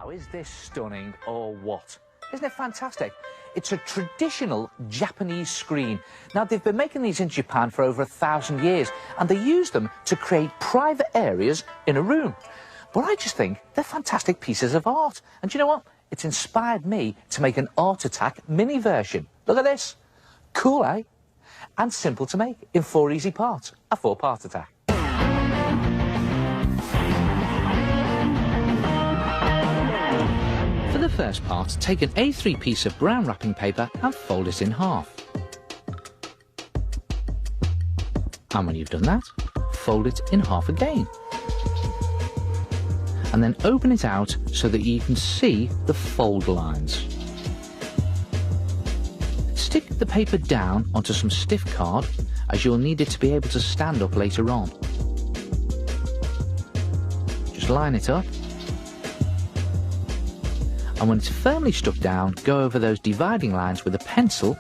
Wow, is this stunning or what? Isn't it fantastic? It's a traditional Japanese screen. Now, they've been making these in Japan for over 1,000 years, and they use them to create private areas in a room. But I just think they're fantastic pieces of art. And do you know what? It's inspired me to make an Art Attack mini version. Look at this. Cool, eh? And simple to make in 4 easy parts. A 4-part attack. For the first part, take an A3 piece of brown wrapping paper and fold it in half. And when you've done that, fold it in half again. And then open it out so that you can see the fold lines. Stick the paper down onto some stiff card, as you'll need it to be able to stand up later on. Just line it up. And when it's firmly stuck down, go over those dividing lines with a pencil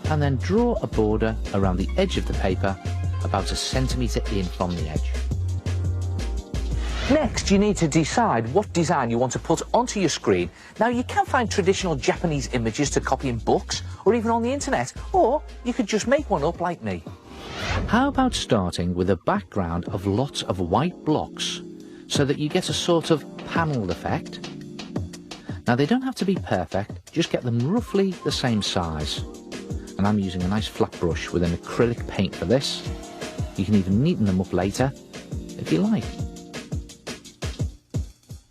and then draw a border around the edge of the paper about 1 centimetre in from the edge. Next, you need to decide what design you want to put onto your screen. Now, you can find traditional Japanese images to copy in books or even on the internet, or you could just make one up like me. How about starting with a background of lots of white blocks so that you get a sort of panelled effect? Now, they don't have to be perfect, just get them roughly the same size. And I'm using a nice flat brush with an acrylic paint for this. You can even neaten them up later if you like.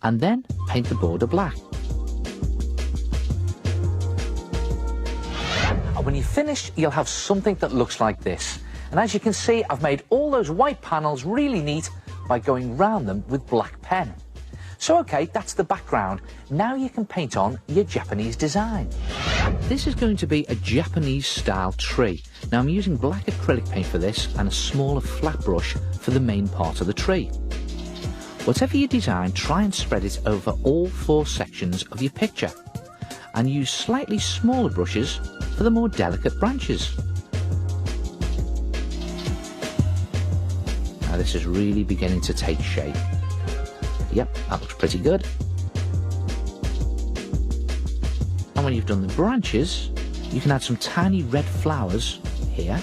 And then paint the border black. And when you're finished, you'll have something that looks like this. And as you can see, I've made all those white panels really neat by going round them with black pen. So okay, that's the background. Now you can paint on your Japanese design. This is going to be a Japanese style tree. Now I'm using black acrylic paint for this and a smaller flat brush for the main part of the tree. Whatever you design, try and spread it over all 4 sections of your picture. And use slightly smaller brushes for the more delicate branches. Now this is really beginning to take shape. Yep, that looks pretty good. And when you've done the branches, you can add some tiny red flowers here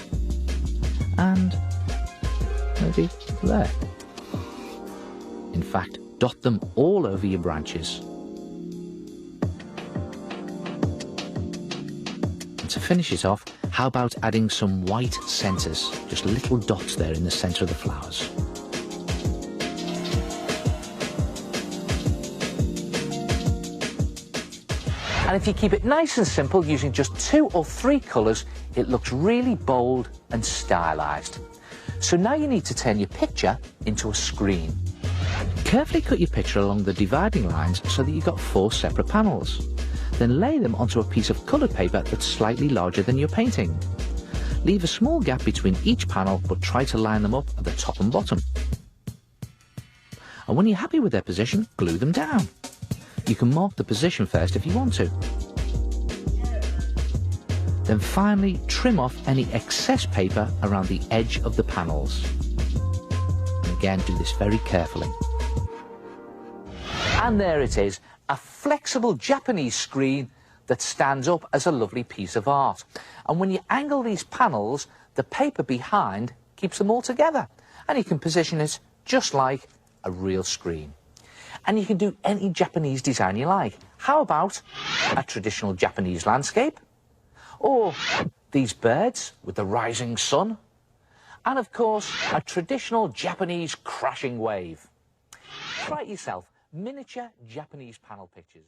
and maybe there. In fact, dot them all over your branches. And to finish it off, how about adding some white centres, just little dots there in the centre of the flowers. And if you keep it nice and simple, using just 2 or 3 colours, it looks really bold and stylised. So now you need to turn your picture into a screen. Carefully cut your picture along the dividing lines so that you've got 4 separate panels. Then lay them onto a piece of coloured paper that's slightly larger than your painting. Leave a small gap between each panel, but try to line them up at the top and bottom. And when you're happy with their position, glue them down. You can mark the position first if you want to. Then finally trim off any excess paper around the edge of the panels. And again, do this very carefully. And there it is, a flexible Japanese screen that stands up as a lovely piece of art. And when you angle these panels, the paper behind keeps them all together. And you can position it just like a real screen. And you can do any Japanese design you like. How about a traditional Japanese landscape? Or these birds with the rising sun? And of course, a traditional Japanese crashing wave. Try it yourself. Miniature Japanese panel pictures.